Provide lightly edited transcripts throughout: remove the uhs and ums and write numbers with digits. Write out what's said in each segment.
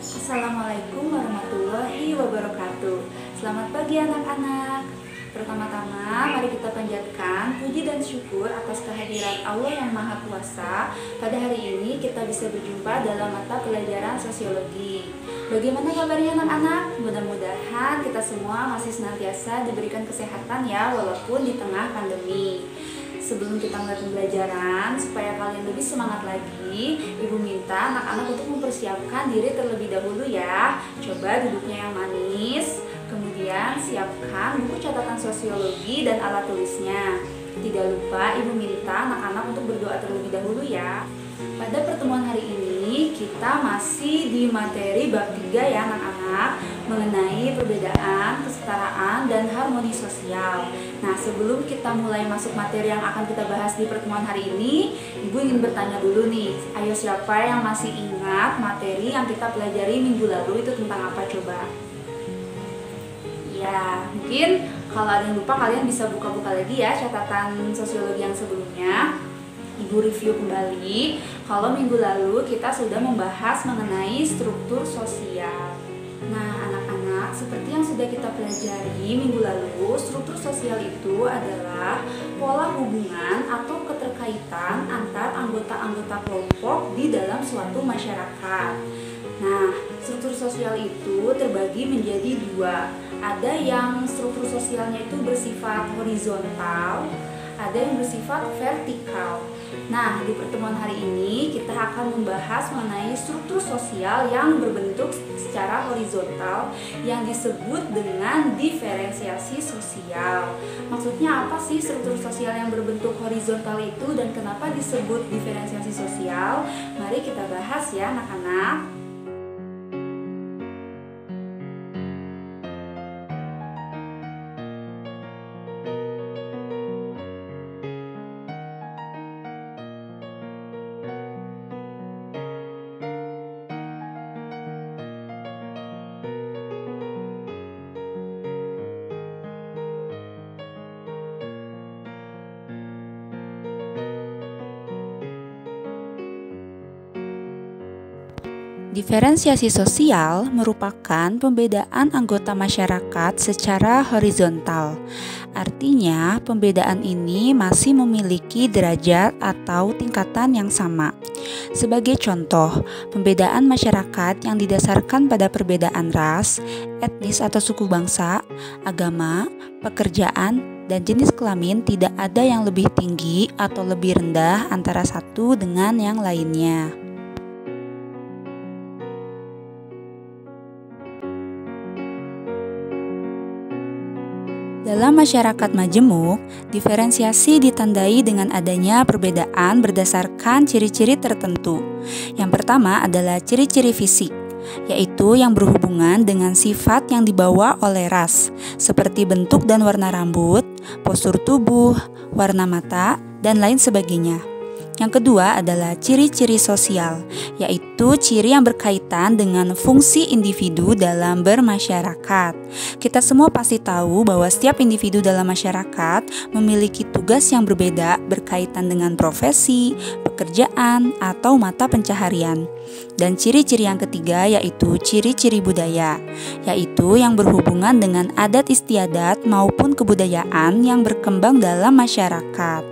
Assalamualaikum warahmatullahi wabarakatuh. Selamat pagi anak-anak. Pertama-tama mari kita panjatkan puji dan syukur atas kehadiran Allah yang Maha Kuasa. Pada hari ini kita bisa berjumpa dalam mata pelajaran sosiologi. Bagaimana kabarnya anak-anak? Mudah-mudahan kita semua masih senantiasa diberikan kesehatan ya, walaupun di tengah pandemi. Sebelum kita mulai pembelajaran, supaya kalian lebih semangat lagi, Ibu minta anak-anak untuk mempersiapkan diri terlebih dahulu ya. Coba duduknya yang manis, kemudian siapkan buku catatan sosiologi dan alat tulisnya. Tidak lupa Ibu minta anak-anak untuk berdoa terlebih dahulu ya. Pada pertemuan hari ini, kita masih di materi bab 3 ya anak-anak, mengenai perbedaan, kesetaraan, dan harmoni sosial. Nah, sebelum kita mulai masuk materi yang akan kita bahas di pertemuan hari ini, Ibu ingin bertanya dulu nih, ayo siapa yang masih ingat materi yang kita pelajari minggu lalu itu tentang apa coba? Ya, mungkin kalau ada yang lupa kalian bisa buka-buka lagi ya catatan sosiologi yang sebelumnya. Ibu review kembali, kalau minggu lalu kita sudah membahas mengenai struktur sosial. Nah, anak-anak, seperti yang sudah kita pelajari minggu lalu, struktur sosial itu adalah pola hubungan atau keterkaitan antar anggota-anggota kelompok di dalam suatu masyarakat. Nah, struktur sosial itu terbagi menjadi dua. Ada yang struktur sosialnya itu bersifat horizontal, ada yang bersifat vertikal. Nah, di pertemuan hari ini kita akan membahas mengenai struktur sosial yang berbentuk secara horizontal yang disebut dengan diferensiasi sosial. Maksudnya apa sih struktur sosial yang berbentuk horizontal itu dan kenapa disebut diferensiasi sosial? Mari kita bahas ya anak-anak. Diferensiasi sosial merupakan pembedaan anggota masyarakat secara horizontal. Artinya, pembedaan ini masih memiliki derajat atau tingkatan yang sama. Sebagai contoh, pembedaan masyarakat yang didasarkan pada perbedaan ras, etnis atau suku bangsa, agama, pekerjaan, dan jenis kelamin tidak ada yang lebih tinggi atau lebih rendah antara satu dengan yang lainnya. Dalam masyarakat majemuk, diferensiasi ditandai dengan adanya perbedaan berdasarkan ciri-ciri tertentu. Yang pertama adalah ciri-ciri fisik, yaitu yang berhubungan dengan sifat yang dibawa oleh ras, seperti bentuk dan warna rambut, postur tubuh, warna mata, dan lain sebagainya. Yang kedua adalah ciri-ciri sosial, yaitu ciri yang berkaitan dengan fungsi individu dalam bermasyarakat. Kita semua pasti tahu bahwa setiap individu dalam masyarakat memiliki tugas yang berbeda berkaitan dengan profesi, pekerjaan, atau mata pencaharian. Dan ciri-ciri yang ketiga yaitu ciri-ciri budaya, yaitu yang berhubungan dengan adat istiadat maupun kebudayaan yang berkembang dalam masyarakat.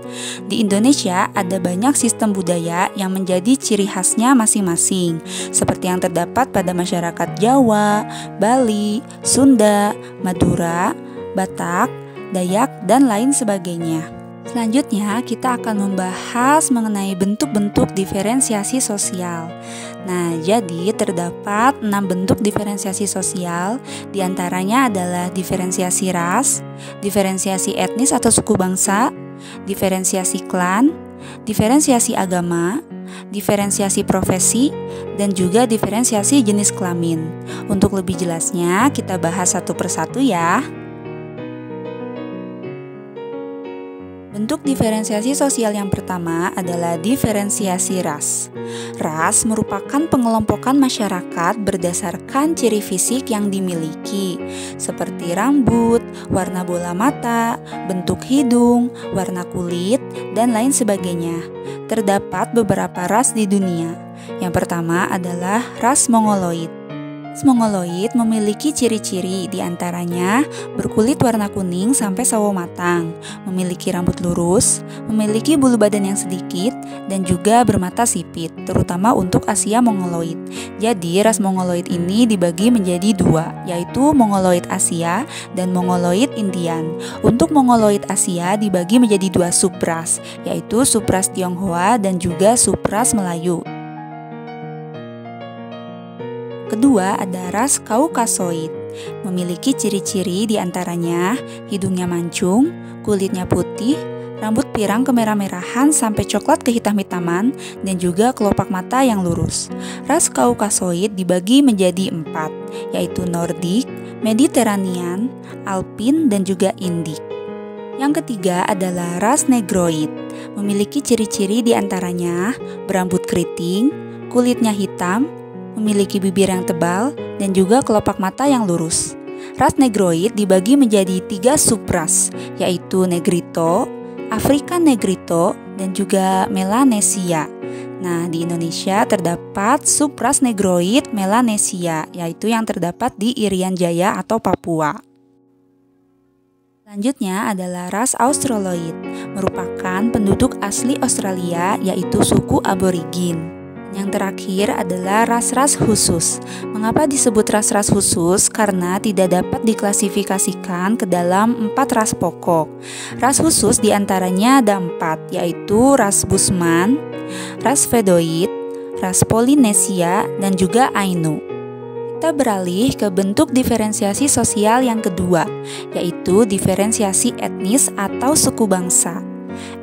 Di Indonesia ada banyak sistem budaya yang menjadi ciri khasnya masing-masing, seperti yang terdapat pada masyarakat Jawa, Bali, Sunda, Madura, Batak, Dayak, dan lain sebagainya. Selanjutnya, kita akan membahas mengenai bentuk-bentuk diferensiasi sosial. Nah, jadi terdapat 6 bentuk diferensiasi sosial, diantaranya adalah diferensiasi ras, diferensiasi etnis atau suku bangsa, diferensiasi klan, diferensiasi agama, diferensiasi profesi, dan juga diferensiasi jenis kelamin. Untuk lebih jelasnya, kita bahas satu persatu ya. Bentuk diferensiasi sosial yang pertama adalah diferensiasi ras. Ras merupakan pengelompokan masyarakat berdasarkan ciri fisik yang dimiliki, seperti rambut, warna bola mata, bentuk hidung, warna kulit, dan lain sebagainya. Terdapat beberapa ras di dunia. Yang pertama adalah ras Mongoloid. Mongoloid memiliki ciri-ciri diantaranya berkulit warna kuning sampai sawo matang, memiliki rambut lurus, memiliki bulu badan yang sedikit, dan juga bermata sipit, terutama untuk Asia Mongoloid. Jadi ras Mongoloid ini dibagi menjadi dua, yaitu Mongoloid Asia dan Mongoloid Indian. Untuk Mongoloid Asia dibagi menjadi dua subras, yaitu subras Tionghoa dan juga subras Melayu. Kedua ada ras Kaukasoid, memiliki ciri-ciri diantaranya hidungnya mancung, kulitnya putih, rambut pirang kemerah-merahan sampai coklat kehitam-hitaman, dan juga kelopak mata yang lurus. Ras Kaukasoid dibagi menjadi 4, yaitu Nordik, Mediterranean, Alpin, dan juga Indik. Yang ketiga adalah ras Negroid, memiliki ciri-ciri diantaranya berambut keriting, kulitnya hitam, memiliki bibir yang tebal, dan juga kelopak mata yang lurus. Ras Negroid dibagi menjadi 3 subras, yaitu Negrito, African Negrito, dan juga Melanesia. Nah, di Indonesia terdapat subras Negroid Melanesia, yaitu yang terdapat di Irian Jaya atau Papua. Selanjutnya adalah ras Australoid, merupakan penduduk asli Australia, yaitu suku aborigin. Yang terakhir adalah ras-ras khusus. Mengapa disebut ras-ras khusus? Karena tidak dapat diklasifikasikan ke dalam 4 ras pokok. Ras khusus diantaranya ada 4, yaitu ras Bushman, ras Fedoid, ras Polinesia, dan juga Ainu. Kita beralih ke bentuk diferensiasi sosial yang kedua, yaitu diferensiasi etnis atau suku bangsa.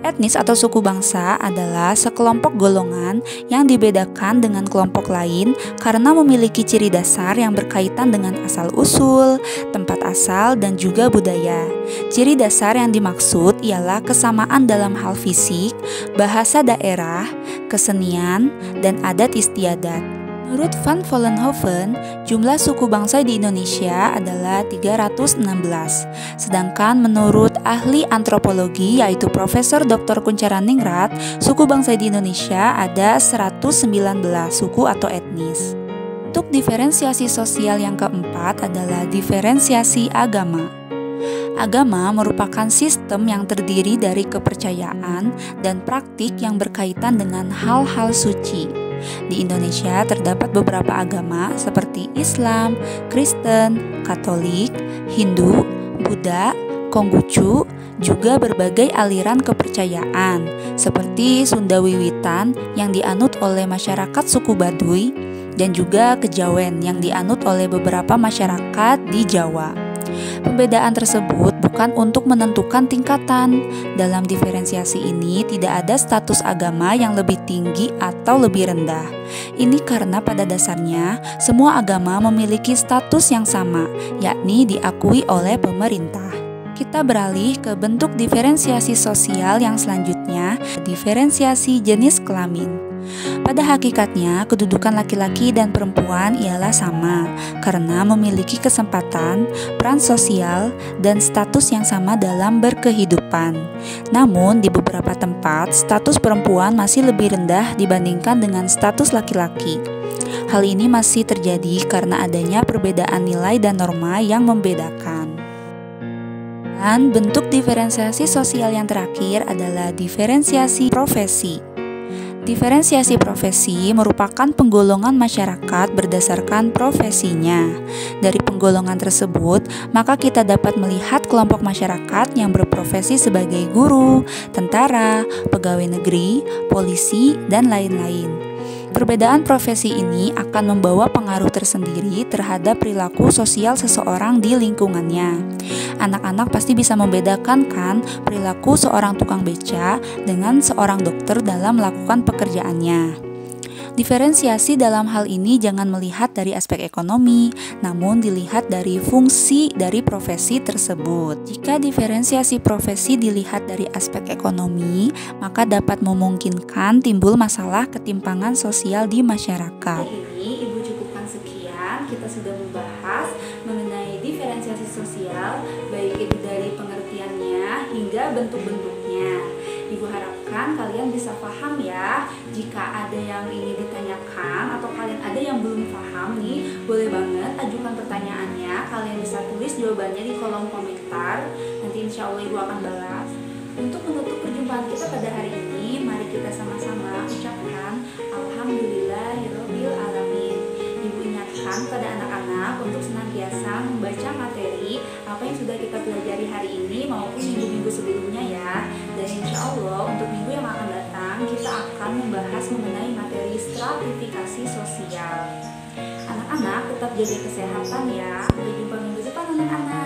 Etnis atau suku bangsa adalah sekelompok golongan yang dibedakan dengan kelompok lain karena memiliki ciri dasar yang berkaitan dengan asal-usul, tempat asal, dan juga budaya. Ciri dasar yang dimaksud ialah kesamaan dalam hal fisik, bahasa daerah, kesenian, dan adat istiadat. Menurut Van Vollenhoven, jumlah suku bangsa di Indonesia adalah 316. Sedangkan menurut ahli antropologi yaitu Profesor Dr. Kuncharaningrat, suku bangsa di Indonesia ada 119 suku atau etnis. Untuk diferensiasi sosial yang keempat adalah diferensiasi agama. Agama merupakan sistem yang terdiri dari kepercayaan dan praktik yang berkaitan dengan hal-hal suci. Di Indonesia terdapat beberapa agama seperti Islam, Kristen, Katolik, Hindu, Buddha, Konghucu, juga berbagai aliran kepercayaan seperti Sunda Wiwitan yang dianut oleh masyarakat suku Baduy dan juga Kejawen yang dianut oleh beberapa masyarakat di Jawa. Pembedaan tersebut bukan untuk menentukan tingkatan. Dalam diferensiasi ini tidak ada status agama yang lebih tinggi atau lebih rendah. Ini karena pada dasarnya semua agama memiliki status yang sama, yakni diakui oleh pemerintah. Kita beralih ke bentuk diferensiasi sosial yang selanjutnya, diferensiasi jenis kelamin. Pada hakikatnya, kedudukan laki-laki dan perempuan ialah sama karena memiliki kesempatan, peran sosial, dan status yang sama dalam berkehidupan. Namun, di beberapa tempat, status perempuan masih lebih rendah dibandingkan dengan status laki-laki. Hal ini masih terjadi karena adanya perbedaan nilai dan norma yang membedakan. Dan bentuk diferensiasi sosial yang terakhir adalah diferensiasi profesi. Diferensiasi profesi merupakan penggolongan masyarakat berdasarkan profesinya. Dari penggolongan tersebut, maka kita dapat melihat kelompok masyarakat yang berprofesi sebagai guru, tentara, pegawai negeri, polisi, dan lain-lain. Perbedaan profesi ini akan membawa pengaruh tersendiri terhadap perilaku sosial seseorang di lingkungannya. Anak-anak pasti bisa membedakan kan perilaku seorang tukang beca dengan seorang dokter dalam melakukan pekerjaannya. Diferensiasi dalam hal ini jangan melihat dari aspek ekonomi, namun dilihat dari fungsi dari profesi tersebut. Jika diferensiasi profesi dilihat dari aspek ekonomi, maka dapat memungkinkan timbul masalah ketimpangan sosial di masyarakat. Ini Ibu cukupkan sekian, kita sudah membahas mengenai diferensiasi sosial, baik itu dari pengertiannya hingga bentuk-bentuknya. Ibu harapkan kalian bisa paham ya Jika ada yang ingin ditanyakan atau kalian ada yang belum paham nih, boleh banget ajukan pertanyaannya. Kalian bisa tulis jawabannya di kolom komentar. Nanti insya Allah Ibu akan balas. Untuk menutup perjumpaan kita pada hari ini, mari kita sama-sama ucapkan Alhamdulillahirabbil alamin. Ibu ingatkan pada anak-anak untuk senantiasa membaca materi apa yang sudah kita pelajari hari ini maupun minggu-minggu sebelumnya ya. Dan insya Allah untuk minggu yang akan datang kita akan membahas mengenai materi stratifikasi sosial. Anak-anak tetap jaga kesehatan ya. Sampai jumpa minggu depan anak-anak.